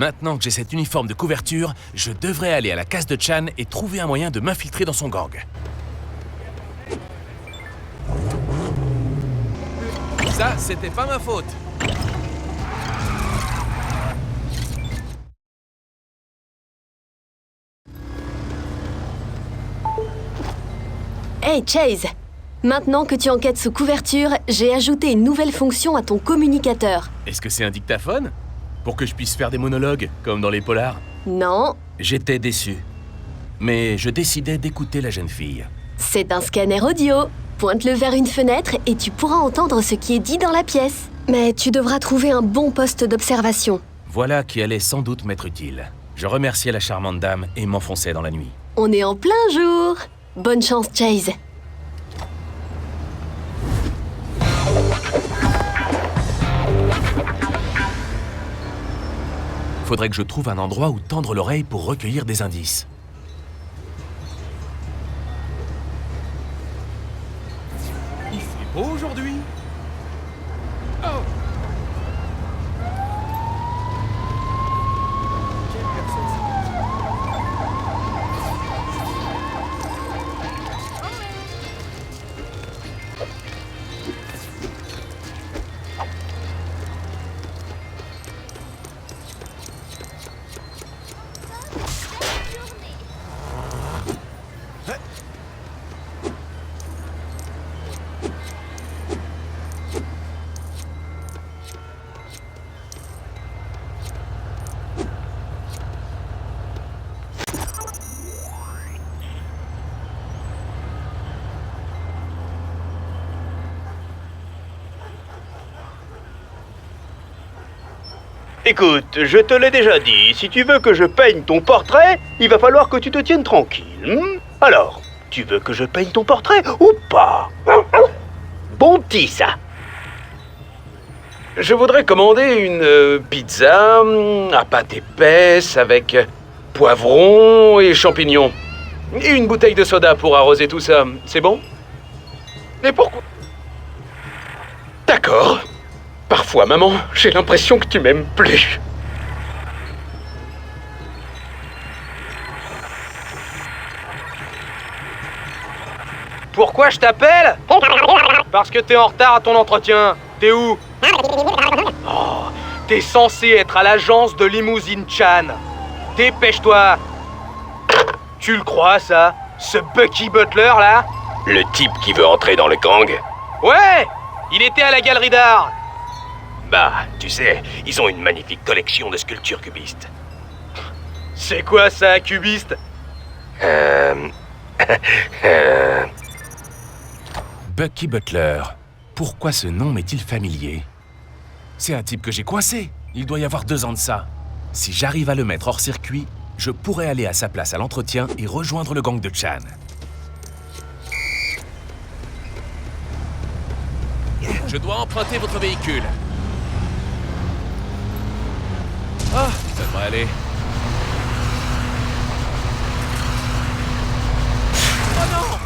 Maintenant que j'ai cet uniforme de couverture, je devrais aller à la case de Chan et trouver un moyen de m'infiltrer dans son gang. Ça, c'était pas ma faute. Hey Chase! Maintenant que tu enquêtes sous couverture, j'ai ajouté une nouvelle fonction à ton communicateur. Est-ce que c'est un dictaphone? Pour que je puisse faire des monologues, comme dans les polars? Non, J'étais déçu. Mais je décidais d'écouter la jeune fille. c'est un scanner audio. Pointe-le vers une fenêtre et tu pourras entendre ce qui est dit dans la pièce. Mais tu devras trouver un bon poste d'observation. Voilà qui allait sans doute m'être utile. Je remerciais la charmante dame et m'enfonçais dans la nuit. On est en plein jour! Bonne chance, Chase! Faudrait que je trouve un endroit où tendre l'oreille pour recueillir des indices. Il fait beau aujourd'hui. Oh! Quelle personne Écoute, je te l'ai déjà dit, si tu veux que je peigne ton portrait, il va falloir que tu te tiennes tranquille. Alors, tu veux que je peigne ton portrait ou pas? Bon petit, ça. Je voudrais commander une pizza à pâte épaisse avec poivron et champignons. Et une bouteille de soda pour arroser tout ça, c'est bon? Mais pourquoi? D'accord. Parfois, maman, j'ai l'impression que tu m'aimes plus. Pourquoi je t'appelle? Parce que t'es en retard à ton entretien. T'es où? Oh, t'es censé être à l'agence de Limousine Chan. Dépêche-toi. Tu le crois, ça? Ce Bucky Butler, là? Le type qui veut entrer dans le gang? Ouais! Il était à la galerie d'art. Bah, tu sais, ils ont une magnifique collection de sculptures cubistes. C'est quoi ça, cubiste? Bucky Butler. Pourquoi ce nom m'est-il familier? C'est un type que j'ai coincé. Il doit y avoir 2 ans de ça. Si j'arrive à le mettre hors circuit, je pourrais aller à sa place à l'entretien et rejoindre le gang de Chan. Je dois emprunter votre véhicule. Ah, ça devrait aller. Oh non!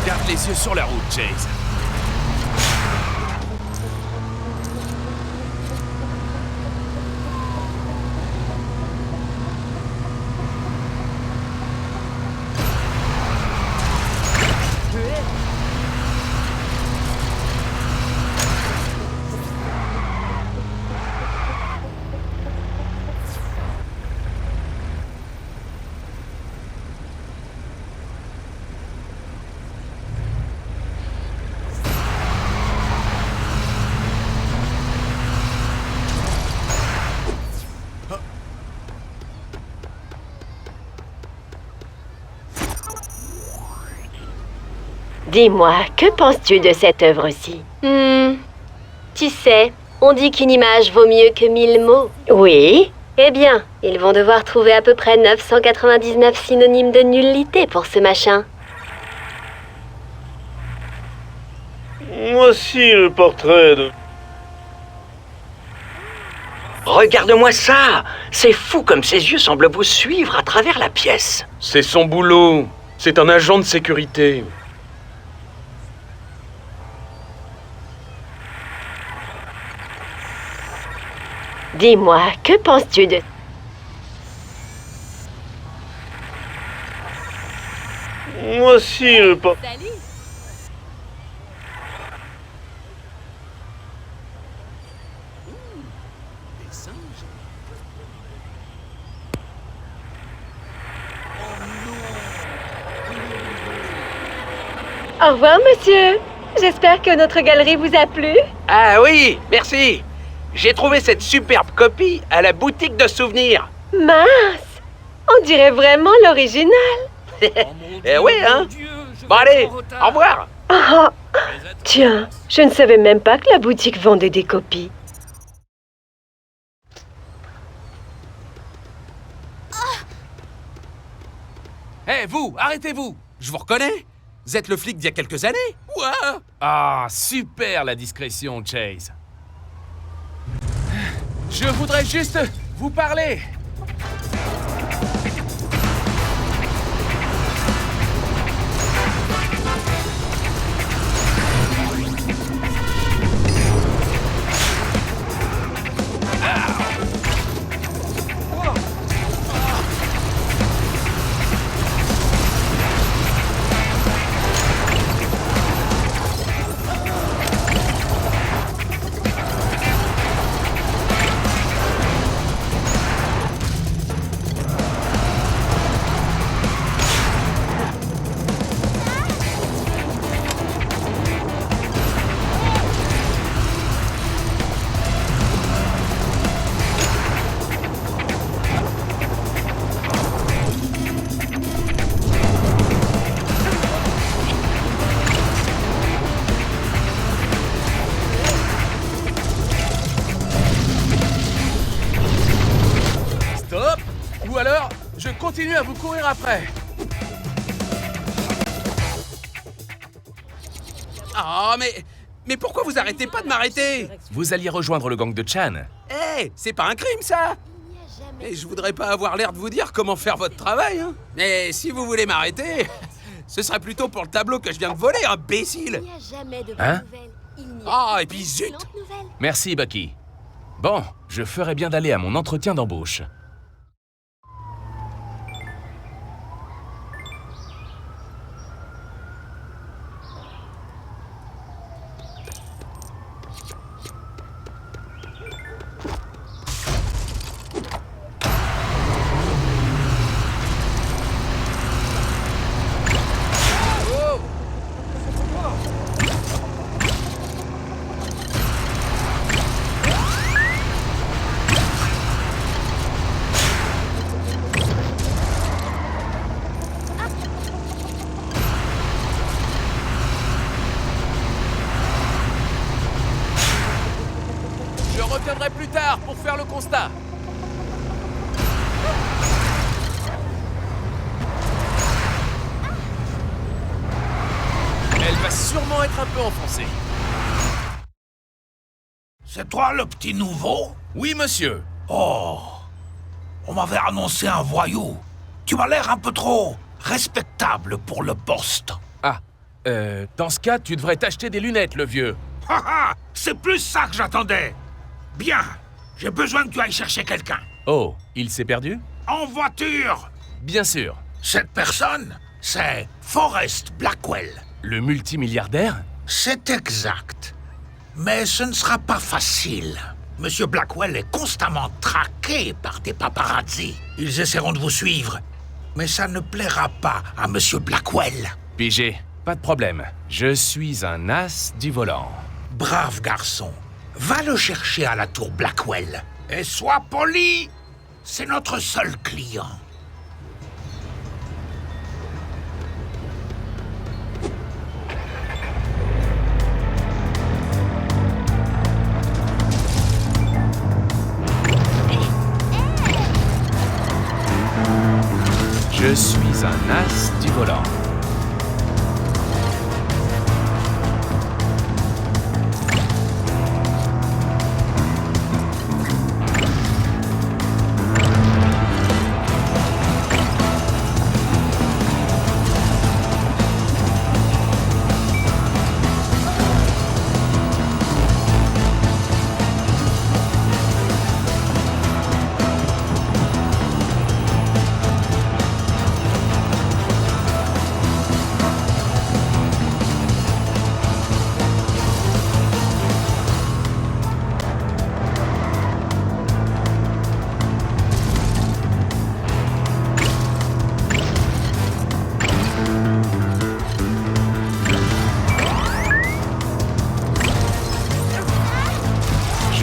Garde les yeux sur la route, Chase. Dis-moi, que penses-tu de cette œuvre-ci? Tu sais, on dit qu'une image vaut mieux que 1000 mots. Oui? Eh bien, ils vont devoir trouver à peu près 999 synonymes de nullité pour ce machin. Voici le portrait de... Regarde-moi ça! C'est fou comme ses yeux semblent vous suivre à travers la pièce. C'est son boulot. C'est un agent de sécurité. Dis-moi, que penses-tu de... Voici le portrait... Au revoir, monsieur. J'espère que notre galerie vous a plu. Ah oui, merci. J'ai trouvé cette superbe copie à la boutique de souvenirs. Mince! On dirait vraiment l'original. Eh oui, hein? Bon allez, au revoir. Oh, tiens, je ne savais même pas que la boutique vendait des copies. Hé, vous, arrêtez-vous! Je vous reconnais? Vous êtes le flic d'il y a quelques années? Ouah! Ah, super la discrétion, Chase. Je voudrais juste vous parler. Stop! Ou alors, je continue à vous courir après. Ah, mais pourquoi vous arrêtez pas de m'arrêter? Vous alliez rejoindre le gang de Chan. Eh, c'est pas un crime, ça! Et je voudrais pas avoir l'air de vous dire comment faire votre travail, hein. Mais si vous voulez m'arrêter, ce serait plutôt pour le tableau que je viens de voler, imbécile! Hein? Ah, et puis zut! Merci, Bucky. Bon, je ferais bien d'aller à mon entretien d'embauche. Je reviendrai plus tard pour faire le constat. Elle va sûrement être un peu enfoncée. C'est toi le petit nouveau? Oui, monsieur. Oh, on m'avait annoncé un voyou. Tu m'as l'air un peu trop respectable pour le poste. Ah, dans ce cas, tu devrais t'acheter des lunettes, le vieux. Haha, c'est plus ça que j'attendais. Bien, j'ai besoin que tu ailles chercher quelqu'un. Oh, il s'est perdu? En voiture. Bien sûr. Cette personne, c'est Forrest Blackwell. Le multimilliardaire? C'est exact. Mais ce ne sera pas facile. Monsieur Blackwell est constamment traqué par des paparazzi. Ils essaieront de vous suivre. Mais ça ne plaira pas à Monsieur Blackwell. Pigé, pas de problème. Je suis un as du volant. Brave garçon. Va le chercher à la tour Blackwell. Et sois poli. C'est notre seul client.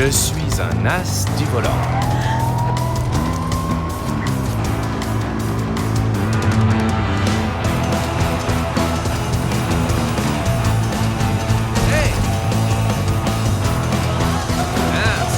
Je suis un as du volant. Hey! Mince.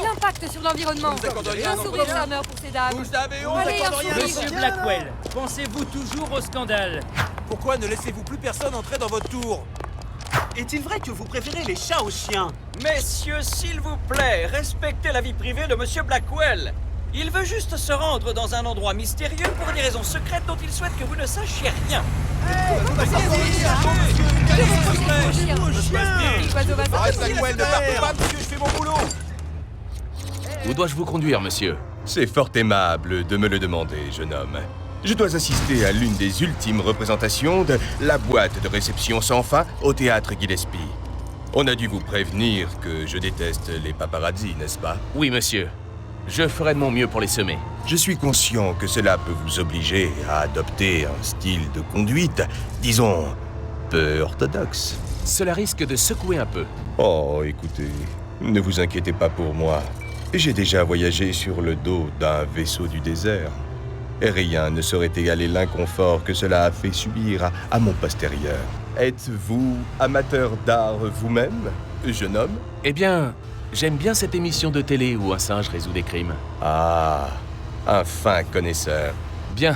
L'impact sur l'environnement. Un sourire charmeur pour ces dames. Allez, un sourire. Monsieur Blackwell, pensez-vous toujours au scandale? Pourquoi ne laissez-vous plus personne entrer dans votre tour? Est-il vrai que vous préférez les chats aux chiens? Messieurs, s'il vous plaît, respectez la vie privée de Monsieur Blackwell. Il veut juste se rendre dans un endroit mystérieux pour des raisons secrètes dont il souhaite que vous ne sachiez rien. Arrête Blackwell, ne partez pas, monsieur, je fais mon boulot. Où dois-je vous conduire, monsieur? C'est fort aimable de me le demander, jeune homme. Je dois assister à l'une des ultimes représentations de La boîte de réception sans fin au théâtre Gillespie. On a dû vous prévenir que je déteste les paparazzis, n'est-ce pas? Oui, monsieur. Je ferai de mon mieux pour les semer. Je suis conscient que cela peut vous obliger à adopter un style de conduite, disons, peu orthodoxe. Cela risque de secouer un peu. Oh, écoutez, ne vous inquiétez pas pour moi. J'ai déjà voyagé sur le dos d'un vaisseau du désert. Et rien ne saurait égaler l'inconfort que cela a fait subir à mon postérieur. Êtes-vous amateur d'art vous-même, jeune homme? Eh bien, j'aime bien cette émission de télé où un singe résout des crimes. Ah, un fin connaisseur. Bien.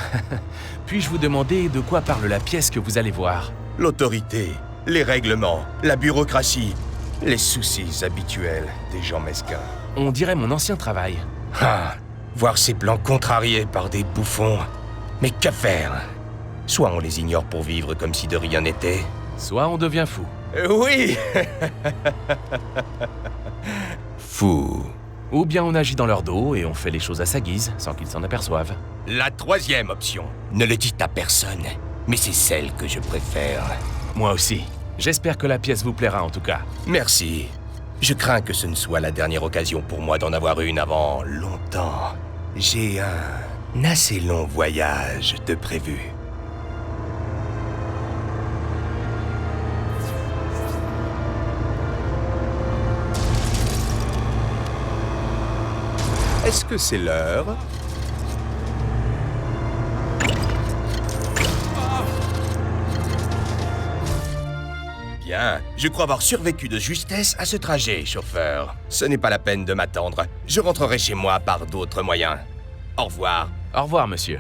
Puis-je vous demander de quoi parle la pièce que vous allez voir? L'autorité, les règlements, la bureaucratie, les soucis habituels des gens mesquins. On dirait mon ancien travail. Ah, voir ces plans contrariés par des bouffons. Mais que faire? Soit on les ignore pour vivre comme si de rien n'était. Soit on devient fou. Oui. Fou. Ou bien on agit dans leur dos et on fait les choses à sa guise, sans qu'ils s'en aperçoivent. La troisième option. Ne le dites à personne, mais c'est celle que je préfère. Moi aussi. J'espère que la pièce vous plaira en tout cas. Merci. Je crains que ce ne soit la dernière occasion pour moi d'en avoir une avant longtemps. J'ai un assez long voyage de prévu. Est-ce que c'est l'heure? Bien, je crois avoir survécu de justesse à ce trajet, chauffeur. Ce n'est pas la peine de m'attendre. Je rentrerai chez moi par d'autres moyens. Au revoir. Au revoir, monsieur.